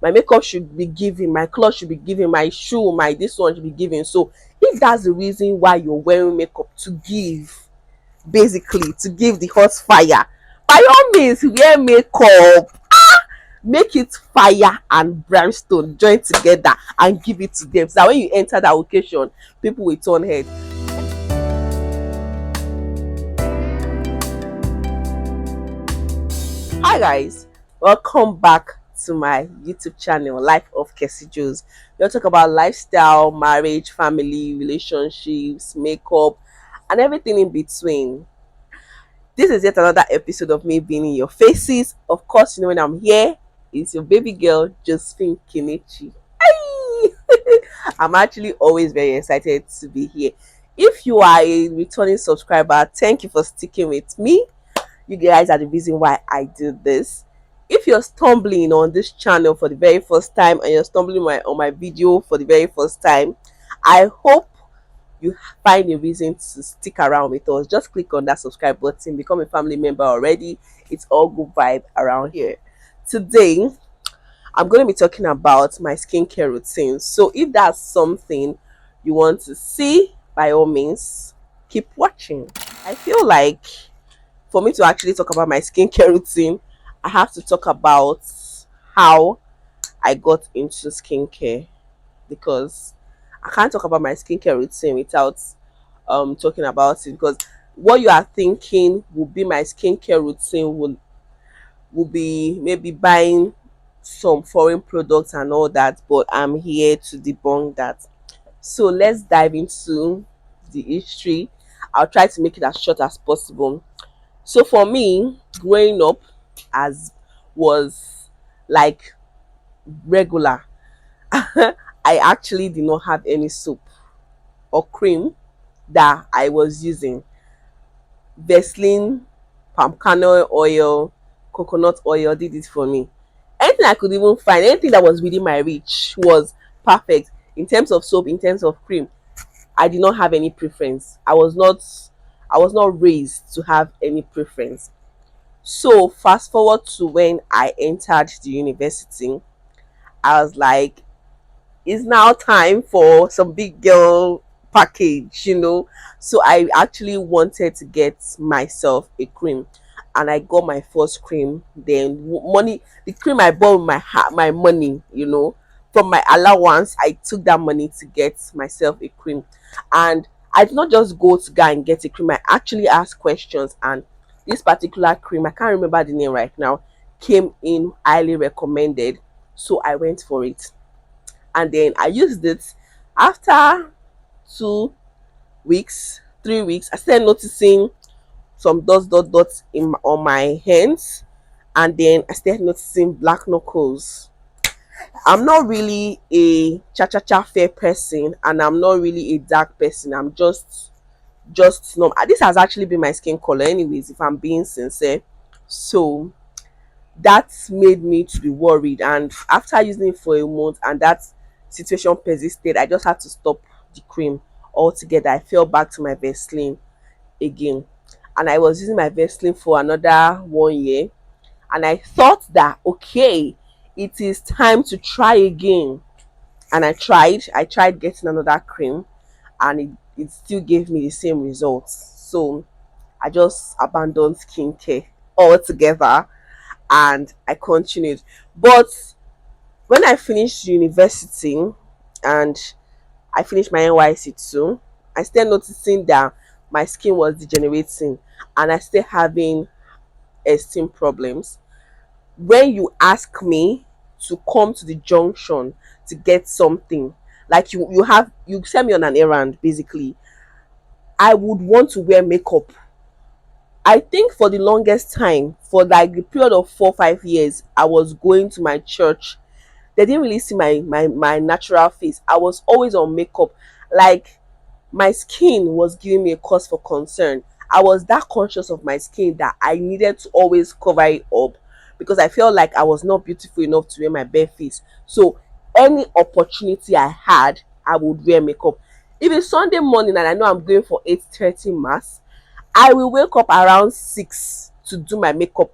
my makeup should be given, my clothes should be given, my shoe, my this one should be given. So if that's the reason why you're wearing makeup, to give, basically to give the hot fire, by all means wear makeup. Make it fire and brimstone join together and give it to them, so that when you enter that occasion, people will turn head. Hi guys, welcome back to my YouTube channel, Life of Kessie Joes. We'll talk about lifestyle, marriage, family, relationships, makeup, and everything in between. This is yet another episode of me being in your faces. Of course, you know when I'm here, it's your baby girl, Josephine Kenichi. I'm actually always very excited to be here. If you are a returning subscriber, thank you for sticking with me. You guys are the reason why I do this. If you're stumbling on this channel for the very first time and you're stumbling on my video for the very first time, I hope you find a reason to stick around with us. Just click on that subscribe button, become a family member already. It's all good vibe around here. Today I'm going to be talking about my skincare routine. So if that's something you want to see, by all means keep watching. I feel like for me to actually talk about my skincare routine, I have to talk about how I got into skincare, because I can't talk about my skincare routine without talking about it, because what you are thinking will be my skincare routine will be maybe buying some foreign products and all that, but I'm here to debunk that. So let's dive into the history. I'll try to make it as short as possible. So for me, growing up as was like regular, I actually did not have any soap or cream that I was using. Vaseline, palm kernel oil, coconut oil did it for me. Anything I could even find, anything that was within my reach was perfect. In terms of soap, in terms of cream, I did not have any preference. I was not raised to have any preference. So fast forward to when I entered the university, I was like, it's now time for some big girl package. So I actually wanted to get myself a cream, and I got my first cream. Then money, the cream I bought with my money, from my allowance. I took that money to get myself a cream, and I did not just go to go and get a cream. I actually asked questions, and this particular cream, I can't remember the name right now, came in highly recommended, so I went for it. And then I used it. After 2 weeks, 3 weeks, I started noticing some dots on my hands, and then I started noticing black knuckles. I'm not really a cha fair person, and I'm not really a dark person. I'm just no. This has actually been my skin color, anyways, if I'm being sincere. So that made me to be worried, and after using it for a month and that situation persisted, I just had to stop the cream altogether. I fell back to my Vaseline again, and I was using my Vaseline for another 1 year, and I thought that okay, it is time to try again. And I tried getting another cream, and it still gave me the same results. So I just abandoned skincare altogether, and I continued. But when I finished university and I finished my NYC too, I started noticing that my skin was degenerating, and I still having esteem problems. When you ask me to come to the junction to get something, like you send me on an errand, basically, I would want to wear makeup. I think for the longest time, for like the period of 4 5 years, I was going to my church. They didn't really see my natural face. I was always on makeup. Like, my skin was giving me a cause for concern. I was that conscious of my skin that I needed to always cover it up, because I felt like I was not beautiful enough to wear my bare face. So any opportunity I had, I would wear makeup. If it's Sunday morning and I know I'm going for 8:30 mass, I will wake up around 6 to do my makeup.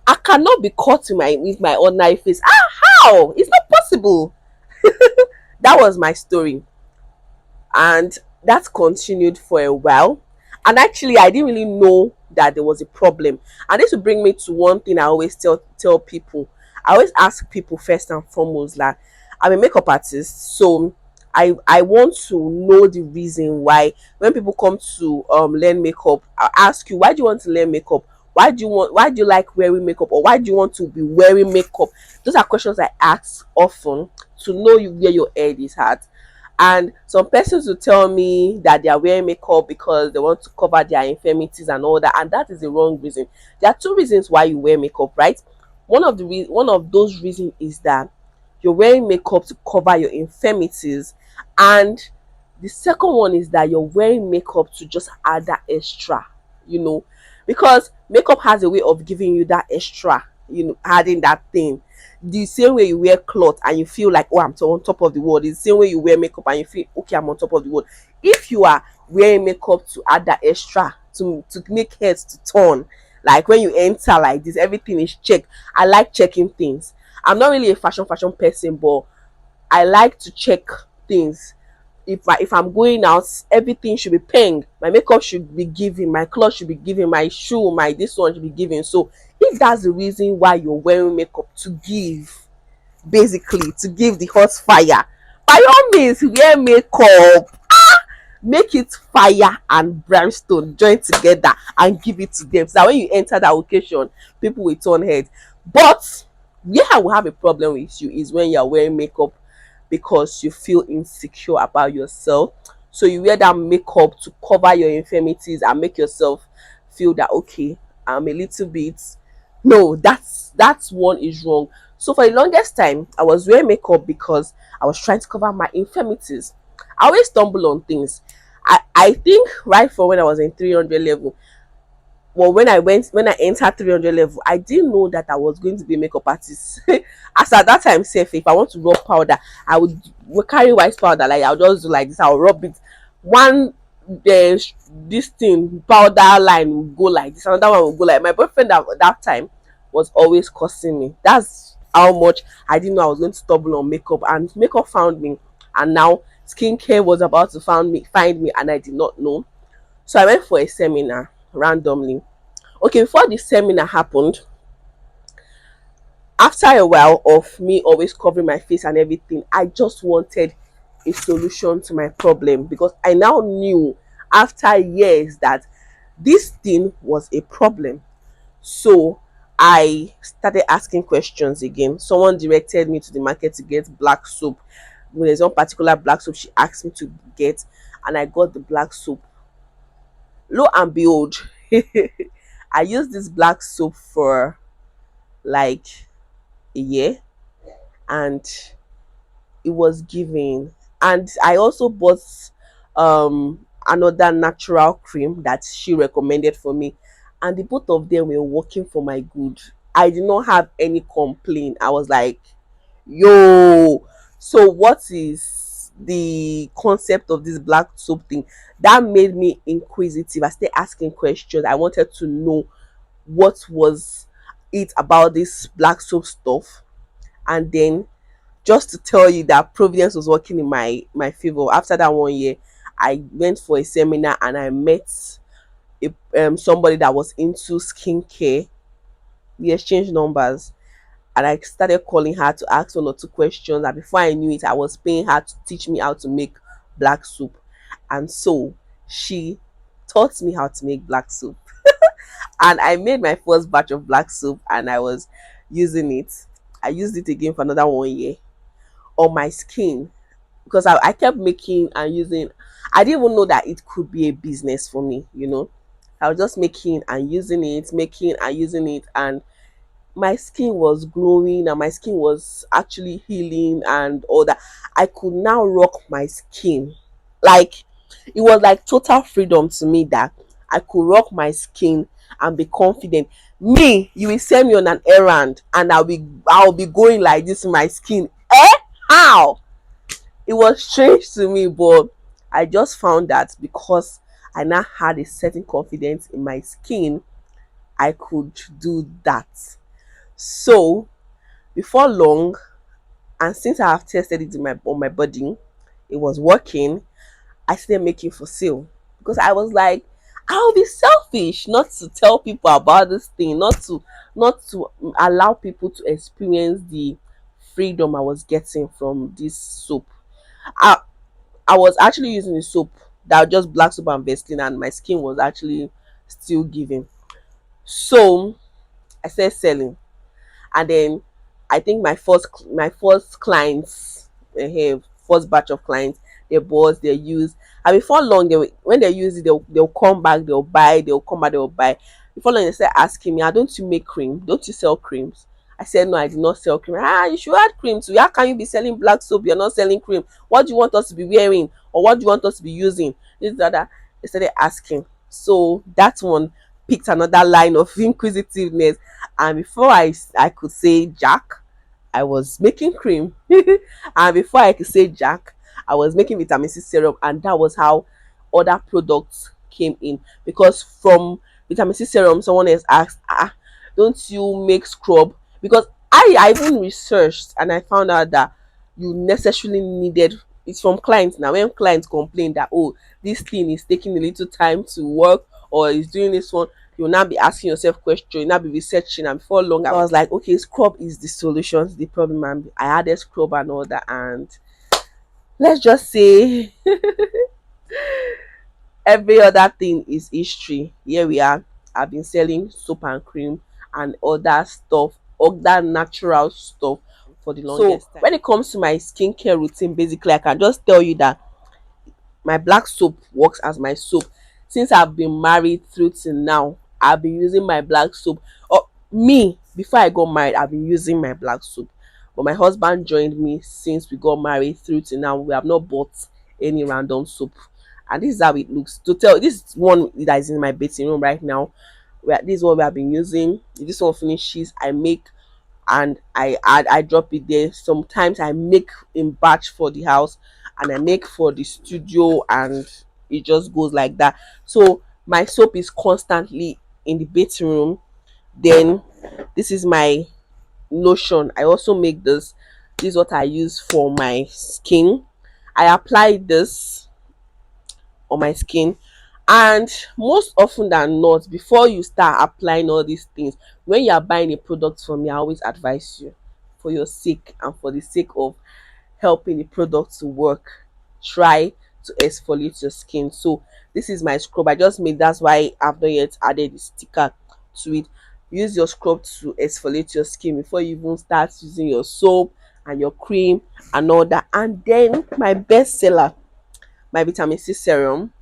I cannot be caught with my ordinary face. How? It's not possible. That was my story, and that continued for a while. And actually, I didn't really know that there was a problem. And this will bring me to one thing I always tell people. I always ask people first and foremost, like, I'm a makeup artist, so I want to know the reason why when people come to learn makeup, I ask you, why do you want to learn makeup? Why do you like wearing makeup, or why do you want to be wearing makeup? Those are questions I ask often to know you where your head is at. And some persons will tell me that they are wearing makeup because they want to cover their infirmities and all that, and that is the wrong reason. There are two reasons why you wear makeup, right? One of those reasons is that you're wearing makeup to cover your infirmities, and the second one is that you're wearing makeup to just add that extra, you know, because makeup has a way of giving you that extra, adding that thing. The same way you wear cloth and you feel like, oh, on top of the world, is the same way you wear makeup and you feel, okay, I'm on top of the world. If you are wearing makeup to add that extra, to make heads to turn, like when you enter like this, everything is checked. I like checking things. I'm not really a fashion person, but I like to check things. If I'm going out, everything should be paying. My makeup should be given, my clothes should be given, my shoe, my this one should be given. So if that's the reason why you're wearing makeup, to give, basically to give the hot fire, by all means wear makeup. Make it fire and brimstone join together and give it to them, so that when you enter the occasion, people will turn head. But where I will have a problem with you is when you're wearing makeup because you feel insecure about yourself. So you wear that makeup to cover your infirmities and make yourself feel that, okay, I'm a little bit. No, that's one is wrong. So for the longest time, I was wearing makeup because I was trying to cover my infirmities. I always stumble on things. I think right from when I was in 300 level, well, when I entered 300 level, I didn't know that I was going to be a makeup artist. As at that time, safe, if I want to rub powder, I would carry white powder, like I'll just do like this, I'll rub it. One this thing powder line will go like this, another one will go like. My boyfriend at that time was always cursing me. That's how much I didn't know I was going to stumble on makeup, and makeup found me. And now skincare was about to find me, and I did not know. So I went for a seminar randomly. Okay, before the seminar happened, after a while of me always covering my face and everything, I just wanted a solution to my problem, because I now knew after years that this thing was a problem. So I started asking questions again. Someone directed me to the market to get black soap. There's one particular black soap she asked me to get, and I got the black soap. Lo and behold, I used this black soap for like a year, and it was giving. And I also bought another natural cream that she recommended for me, and the both of them were working for my good. I did not have any complaint. I was like, yo, so what is the concept of this black soap thing? That made me inquisitive. I started asking questions. I wanted to know what was it about this black soap stuff. And then, just to tell you that Providence was working in my favor, after that 1 year, I went for a seminar and I met somebody that was into skincare. We exchanged numbers, and I started calling her to ask 1 or 2 questions. And before I knew it, I was paying her to teach me how to make black soup. And so she taught me how to make black soup. And I made my first batch of black soup, and I was using it. I used it again for another 1 year on my skin, because I kept making and using. I didn't even know that it could be a business for me. I was just making and using it, making and using it, and my skin was glowing and my skin was actually healing and all that. I could now rock my skin. Like, it was like total freedom to me that I could rock my skin and be confident. Me, you will send me on an errand and I'll be going like this in my skin. How? It was strange to me, but I just found that because I now had a certain confidence in my skin, I could do that. So before long, And since I have tested it in my on my body, it was working. I started making for sale because I was like, I'll be selfish not to tell people about this thing, not to allow people to experience the freedom I was getting from this soap. I I was actually using the soap that was just black soap and Vaseline, and my skin was actually still giving. So I started selling, and then I think my first clients, first batch of clients, they bought, they use, and before long, when they use it, they'll come back, they'll buy, they'll come back, they'll buy. Before long, they start asking me, "Ah, don't you make cream? Don't you sell creams?" I said, "No, I do not sell cream." "Ah, you should add cream too. How can you be selling black soap? You're not selling cream. What do you want us to be wearing, or what do you want us to be using?" This that. They started asking. So that one picked another line of inquisitiveness, and before I could say Jack, I was making cream. And before I could say Jack, I was making vitamin C serum, and that was how other products came in. Because from vitamin C serum, someone else asked, don't you make scrub? Because I even researched and I found out that you necessarily needed, it's from clients now. When clients complain that, oh, this thing is taking a little time to work, or is doing this one, you'll now be asking yourself questions, you'll now be researching, and before long I was like, okay, scrub is the solution to the problem, and I added scrub and all that. And let's just say every other thing is history. Here we are. I've been selling soap and cream and other stuff, other natural stuff for the longest time. When it comes to my skincare routine, basically I can just tell you that my black soap works as my soap. Since I've been married through to now, I've been using my black soap. Oh, me, before I got married, I've been using my black soap. But my husband joined me since we got married through to now. We have not bought any random soap. And this is how it looks. To tell, this is one that is in my bathing room right now. This is what we have been using. If this one finishes, I make and I add, I drop it there. Sometimes I make in batch for the house, and I make for the studio, and it just goes like that. So my soap is constantly in the bathroom. Then this is my lotion. I also make this. This is what I use for my skin. I apply this on my skin, and most often than not, before you start applying all these things, when you are buying a product from me, I always advise you, for your sake and for the sake of helping the product to work, try to exfoliate your skin. So this is my scrub I just made. That's why I've not yet added the sticker to it. Use your scrub to exfoliate your skin before you even start using your soap and your cream and all that. And then my best seller, my vitamin C serum.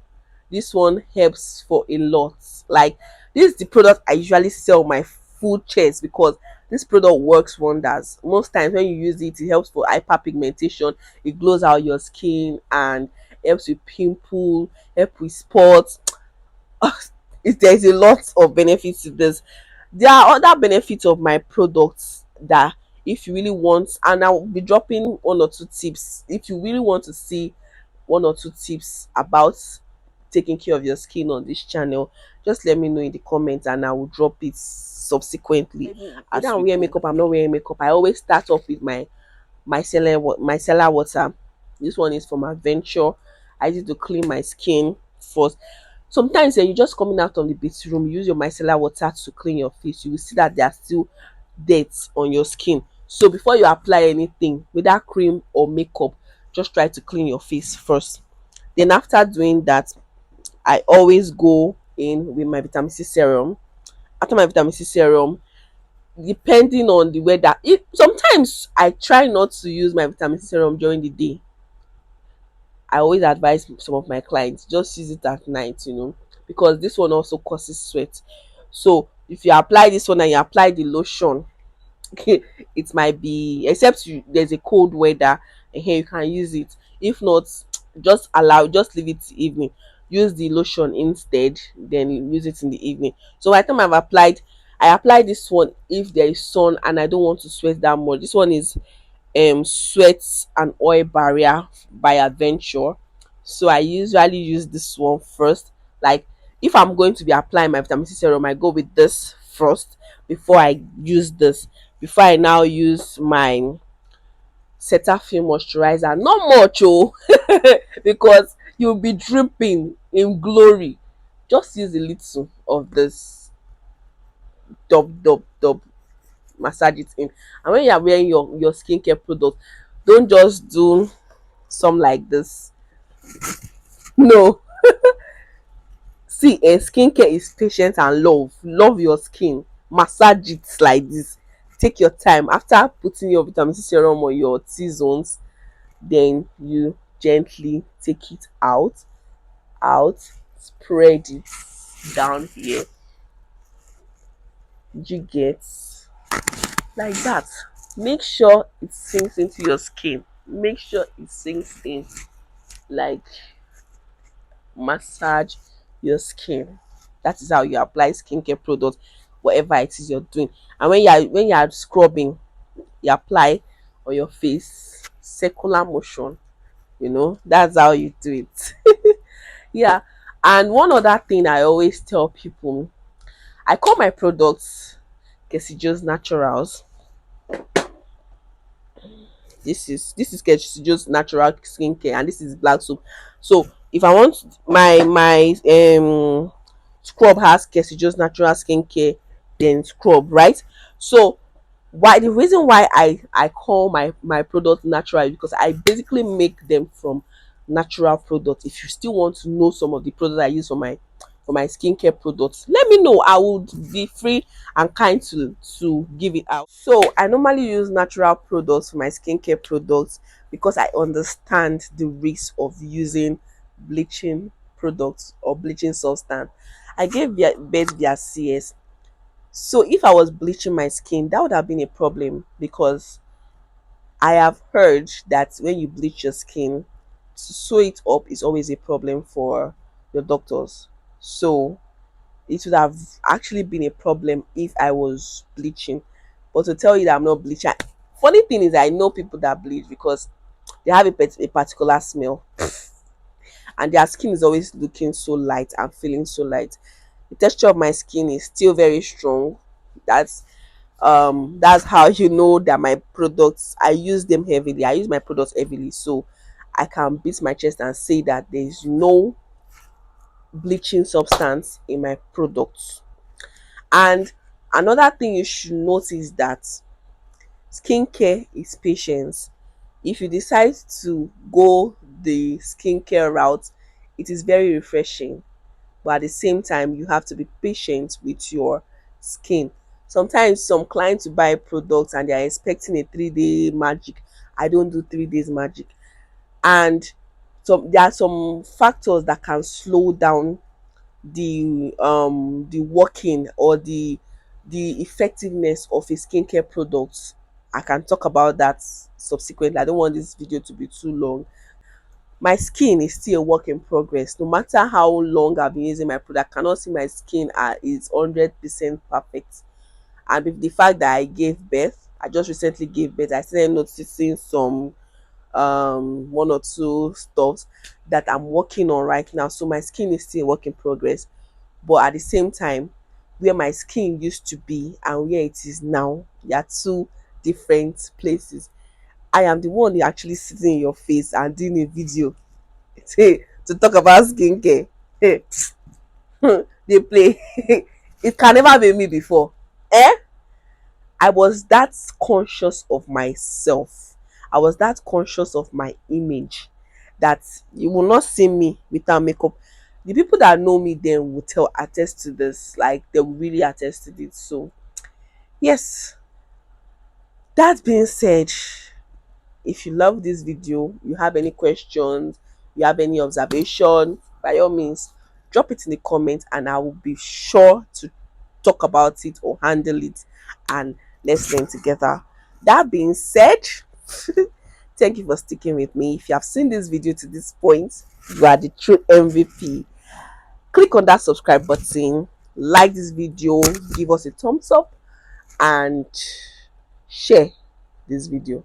This one helps for a lot. Like, this is the product I usually sell my full chest, because this product works wonders. Most times when you use it, it helps for hyperpigmentation, it glows out your skin, and helps with pimple, help with spots. There's a lot of benefits to this. There are other benefits of my products that, if you really want, and I'll be dropping one or two tips if you really want to see one or two tips about taking care of your skin on this channel. Just let me know in the comments, and I will drop it subsequently. As I wear makeup, I'm not wearing makeup, I always start off with my micellar water. This one is from Adventure. I use it to clean my skin first. Sometimes when you just coming out of the bathroom, you use your micellar water to clean your face, you will see that there are still dirt on your skin. So before you apply anything, whether cream or makeup, just try to clean your face first. Then after doing that, I always go in with my vitamin C serum. After my vitamin C serum, depending on the weather, sometimes I try not to use my vitamin C serum during the day. I always advise some of my clients, just use it at night, because this one also causes sweat. So if you apply this one and you apply the lotion, it might be, except there's a cold weather, and here you can use it. If not, just leave it till evening. Use the lotion instead, then you use it in the evening. So by the time I apply this one if there is sun and I don't want to sweat that much. This one is sweat and oil barrier by Adventure. So I usually use this one first. Like, if I'm going to be applying my vitamin C serum, I go with this first before I use this, before I now use my Cetaphil moisturizer, not much oh, because you'll be dripping in glory. Just use a little of this, dub, massage it in. And when you are wearing your skincare product, don't just do some like this. No, see, skincare is patience and love. Love your skin. Massage it like this. Take your time. After putting your vitamin C serum on your T zones, then you gently take it out, spread it down here. You get like that. Make sure it sinks into your skin. Make sure it sinks in. Like, massage your skin. That is how you apply skincare products, whatever it is you're doing. And when you are scrubbing, you apply on your face, circular motion. That's how you do it. Yeah. And one other thing I always tell people, I call my products Kesijo's Naturals. This is just natural skincare, and this is black soap. So if I want my scrub has just natural skincare, then scrub, right? So why the reason why I call my product natural is because I basically make them from natural products. If you still want to know some of the products I use for my skincare products, let me know. I would be free and kind to give it out. So I normally use natural products for my skincare products because I understand the risk of using bleaching products or bleaching substance. I gave birth via CS. So if I was bleaching my skin, that would have been a problem, because I have heard that when you bleach your skin, to sew it up is always a problem for your doctors. So it would have actually been a problem if I was bleaching. But to tell you that I'm not bleaching, funny thing is I know people that bleach because they have a particular smell, and their skin is always looking so light and feeling so light. The texture of my skin is still very strong. That's how you know that my products, I use them heavily. I use my products heavily, so I can beat my chest and say that there is no bleaching substance in my products. And another thing you should notice that skincare is patience. If you decide to go the skincare route, it is very refreshing, but at the same time you have to be patient with your skin. Sometimes some clients will buy products and they are expecting a 3-day magic. I don't do 3 days magic. And there are some factors that can slow down the working or the effectiveness of a skincare product. I can talk about that subsequently. I don't want this video to be too long. My skin is still a work in progress. No matter how long I've been using my product, I cannot see my skin is 100% perfect. And with the fact that I gave birth, I just recently gave birth, I started noticing some one or two stuffs that I'm working on right now. So my skin is still a work in progress. But at the same time, where my skin used to be and where it is now, they are two different places. I am the one actually sitting in your face and doing a video to talk about skincare. They play. It can never be me before. Eh? I was that conscious of myself. I was that conscious of my image that you will not see me without makeup. The people that know me then will attest to this. Like, they will really attest to it. So yes, that being said, if you love this video, you have any questions, you have any observation, by all means drop it in the comments and I will be sure to talk about it or handle it, and let's learn together. That being said, thank you for sticking with me. If you have seen this video to this point, you are the true MVP. Click on that subscribe button, like this video, give us a thumbs up, and share this video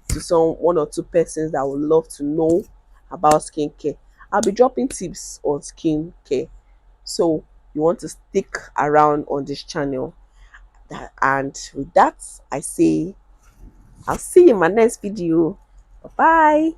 to some one or two persons that would love to know about skincare. I'll be dropping tips on skincare, so you want to stick around on this channel. And with that, I say I'll see you in my next video. Bye.